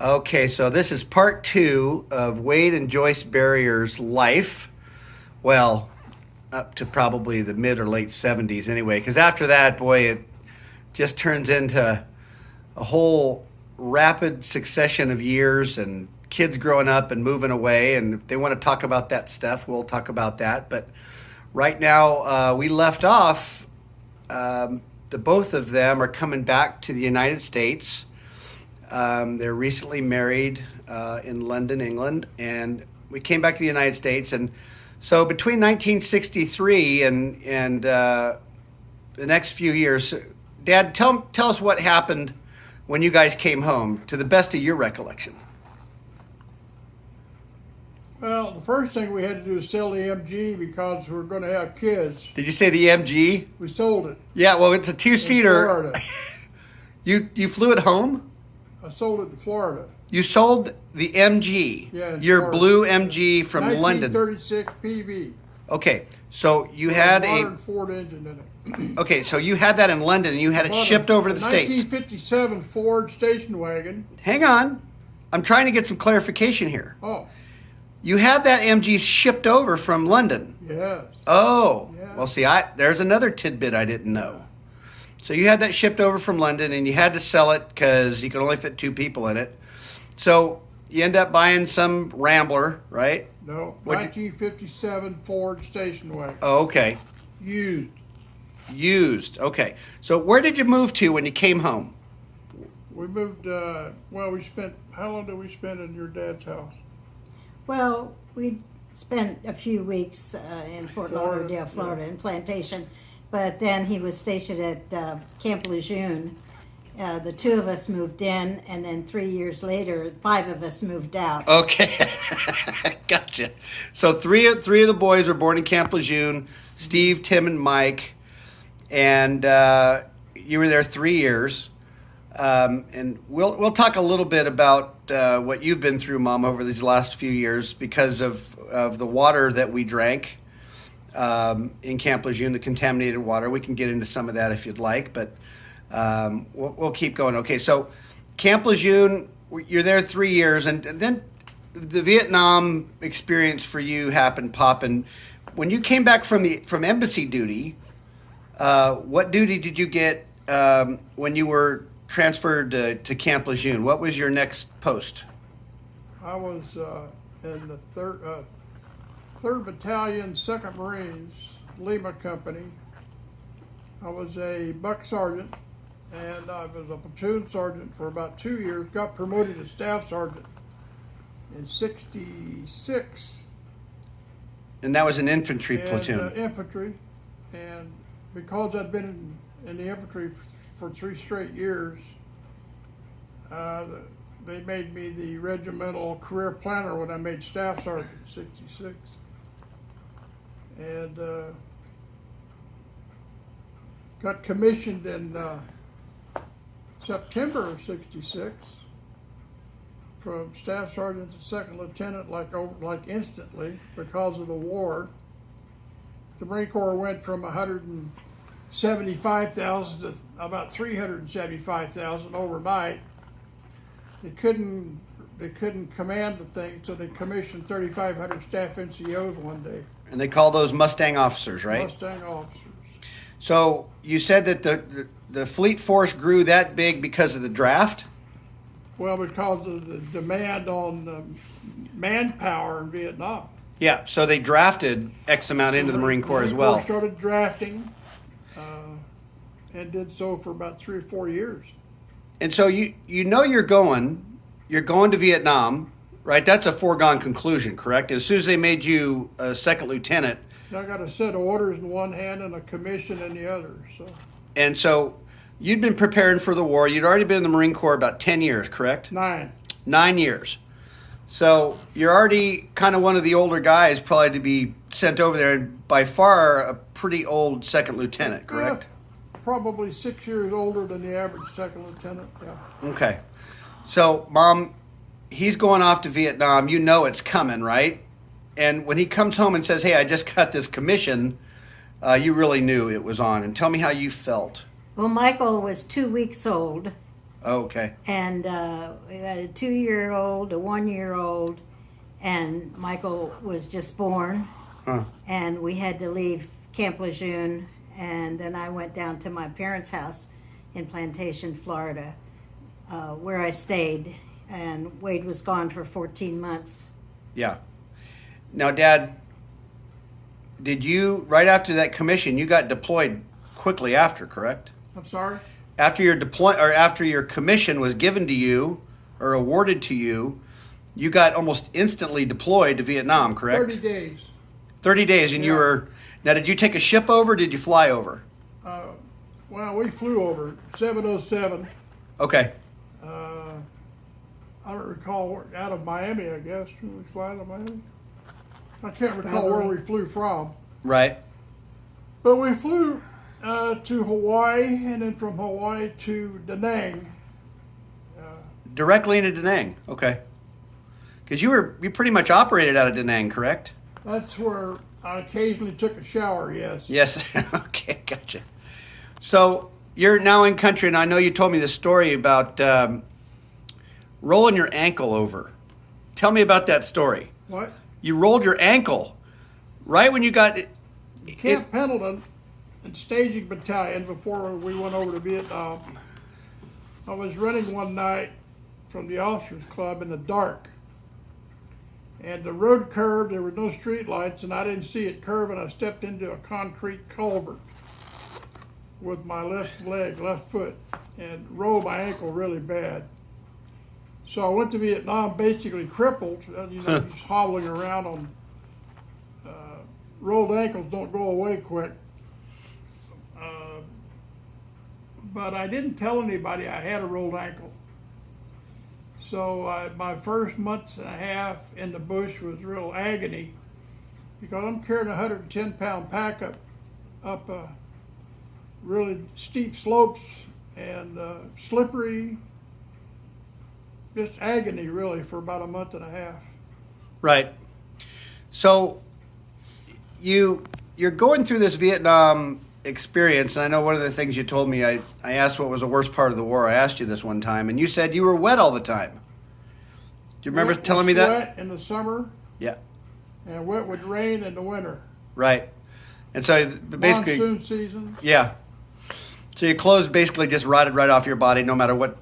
Okay, so this is part two of Wade and Joyce Barrier's life. Well, up to probably the mid or late 70s anyway, because after that, boy, it just turns into a whole rapid succession of years and kids growing up and moving away. And if they want to talk about that stuff, we'll talk about that. But right now, we left off, the both of them are coming back to the United States. They're recently married in London, England, and we came back to the United States. And so between 1963 and the next few years, Dad, tell us what happened when you guys came home, to the best of your recollection. Well, the first thing we had to do is sell the MG because we're going to have kids. Did you say the MG? We sold it. Yeah, well, it's a In two-seater. Florida. You flew it home? I sold it in Florida. You sold the MG, Yeah, in your Florida. blue MG from London. 1936 PV. Okay, so you had modern a Ford engine in it. okay, so you had that in London and you had it Bought shipped a over to the States. 1957 Ford station wagon. Hang on, I'm trying to get some clarification here. Oh, You had that MG shipped over from London. yes. Oh, Yeah. well, see, there's another tidbit I didn't know. So you had that shipped over from London, and you had to sell it because you could only fit two people in it. So you end up buying some Rambler, right? No, What'd 1957 Ford station wagon. Oh, okay. Used. Used. Okay. So where did you move to when you came home? We moved, how long did we spend in your dad's house? Well, we spent a few weeks in Fort Florida, Lauderdale, Florida, in Plantation, but then he was stationed at Camp Lejeune. The two of us moved in, and then 3 years later, 5 of us moved out. Okay. Gotcha. So three of the boys were born in Camp Lejeune, Steve, Tim, and Mike. And you were there 3 years. And we'll talk a little bit about what you've been through, Mom, over these last few years because of the water that we drank in Camp Lejeune, the contaminated water. We can get into some of that if you'd like, but we'll keep going. Okay, so Camp Lejeune, you're there 3 years, and then the Vietnam experience for you happened, Pop. And when you came back from embassy duty, what duty did you get when you were transferred to Camp Lejeune? What was your next post? I was in the 3rd Battalion, 2nd Marines, Lima Company. I was a buck sergeant, and I was a platoon sergeant for about 2 years. Got promoted to staff sergeant in '66. And that was an infantry And platoon. infantry, and because I'd been in the infantry for 3 straight years, they made me the regimental career planner when I made staff sergeant in '66. And got commissioned in September of '66 from staff sergeant to second lieutenant, like instantly, because of the war. The Marine Corps went from 175,000 to about 375,000 overnight. They couldn't command the thing, so they commissioned 3,500 staff NCOs one day. And they call those Mustang officers, right? Mustang officers. So you said that the fleet force grew that big because of the draft? Well, because of the demand on manpower in Vietnam. Yeah, so they drafted X amount into the Marine Corps as well. Marine Corps started drafting and did so for about 3 or 4 years. And so you know you're going to Vietnam, right? That's a foregone conclusion, correct? As soon as they made you a second lieutenant. I got a set of orders in one hand and a commission in the other. And so you'd been preparing for the war. You'd already been in the Marine Corps about 10 years, correct? 9. 9 years. So you're already kind of one of the older guys probably to be sent over there, and by far a pretty old second lieutenant, correct? Yeah, probably 6 years older than the average second lieutenant, yeah. Okay. So, Mom, he's going off to Vietnam. You know it's coming, right? And when he comes home and says, hey, I just got this commission, you really knew it was on. And tell me how you felt. Well, Michael was 2 weeks old, Oh, okay. And we had a 2-year-old, a 1-year-old, and Michael was just born. Huh. And we had to leave Camp Lejeune, and then I went down to my parents' house in Plantation, Florida, where I stayed. And Wade was gone for 14 months. Yeah. Now, Dad, did you, right after that commission, you got deployed quickly after, correct? I'm sorry? After your after your commission was given to you or awarded to you, you got almost instantly deployed to Vietnam, correct? 30 days. 30 days, and you Yeah. were. Now, did you take a ship over? Or did you fly over? Well, we flew over 707. Okay. I don't recall out of Miami, I guess. Did we fly out of Miami? I can't recall where we flew from. Right. But we flew to Hawaii, and then from Hawaii to Da Nang. Directly into Da Nang. Okay. Because you pretty much operated out of Da Nang, correct? That's where I occasionally took a shower, yes. Yes. Okay, gotcha. So you're now in country, and I know you told me this story about rolling your ankle over. Tell me about that story. What? You rolled your ankle right when you got Camp Pendleton and Staging Battalion, before we went over to Vietnam, I was running one night from the officers club in the dark, and the road curved. There were no street lights, and I didn't see it curve, and I stepped into a concrete culvert with my left foot, and rolled my ankle really bad. So I went to Vietnam basically crippled, just hobbling around on rolled ankles don't go away quick. But I didn't tell anybody I had a rolled ankle. So my first month and a half in the bush was real agony, because I'm carrying a 110-pound pack up really steep slopes and slippery. Just agony, really, for about a month and a half. right. So you're going through this Vietnam experience, and I know one of the things you told me, I asked what was the worst part of the war. I asked you this one time, and you said you were wet all the time. Do you remember Wet telling with me that? Wet in the summer, Yeah. and wet with rain in the winter. Right. And so basically, Monsoon season. yeah. So your clothes basically just rotted right off your body, no matter what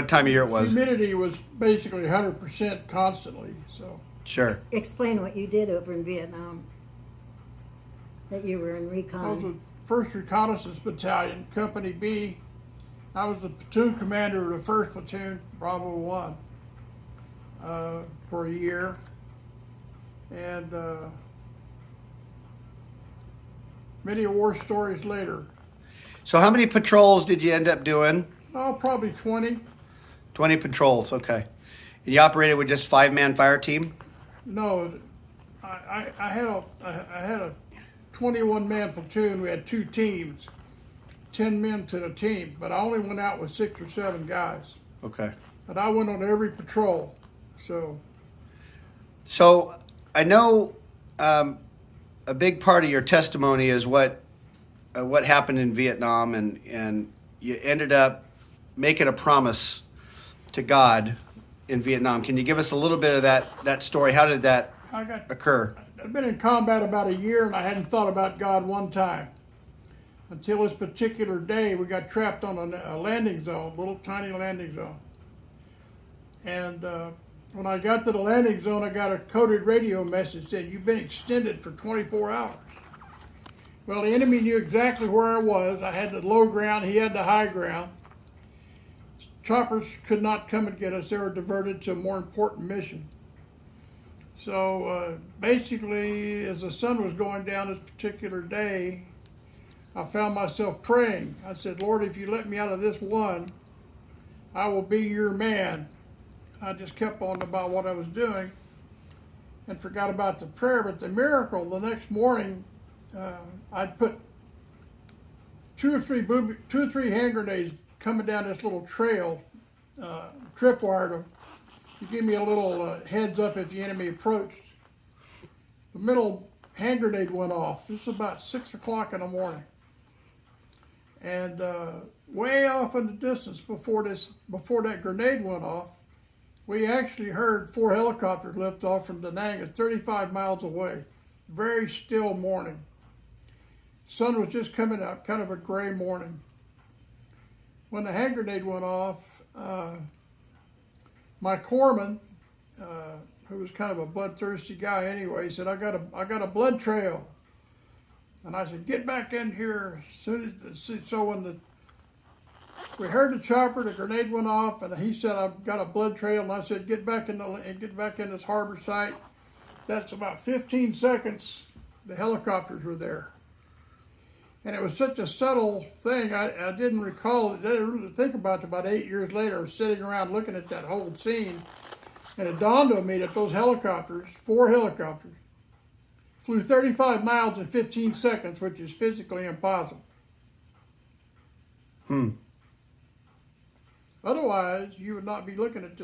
time of year it was. Humidity was basically 100% constantly. So Sure. Explain what you did over in Vietnam. That you were in I was recon. with 1st Reconnaissance Battalion, Company B. I was the platoon commander of the 1st Platoon, Bravo 1, for a year. And many war stories later. So how many patrols did you end up doing? Oh, probably 20. 20 patrols, okay. And you operated with just 5-man fire team? No, I had a 21-man platoon. We had 2 teams, 10 men to the team. But I only went out with 6 or 7 guys. Okay. But I went on every patrol. So I know a big part of your testimony is what happened in Vietnam, and you ended up making a promise to God in Vietnam. Can you give us a little bit of that story? How did that occur? I've been in combat about a year, and I hadn't thought about God one time until this particular day. We got trapped on a landing zone, little tiny landing zone. And when I got to the landing zone, I got a coded radio message that said, "You've been extended for 24 hours." Well, the enemy knew exactly where I was. I had the low ground, he had the high ground. Choppers could not come and get us. They were diverted to a more important mission. So basically, as the sun was going down this particular day, I found myself praying. I said, "Lord, if you let me out of this one, I will be your man." I just kept on about what I was doing and forgot about the prayer. But the miracle, the next morning, I'd put two or three hand grenades coming down this little trail, tripwired them to give me a little heads up if the enemy approached. The middle hand grenade went off. This is about 6 o'clock in the morning. And way off in the distance before that grenade went off, we actually heard 4 helicopters lift off from Da Nang at 35 miles away. Very still morning. Sun was just coming up, kind of a gray morning. When the hand grenade went off, my corpsman, who was kind of a bloodthirsty guy anyway, said, I got a blood trail. And I said, get back in here as soon as, so when we heard the chopper, the grenade went off, and he said, I've got a blood trail, and I said, get back in this harbor site. That's about 15 seconds, the helicopters were there. And it was such a subtle thing, I didn't recall it, I didn't really think about it. About 8 years later, I was sitting around looking at that whole scene, and it dawned on me that those helicopters, 4 helicopters, flew 35 miles in 15 seconds, which is physically impossible. Otherwise, you would not be looking at this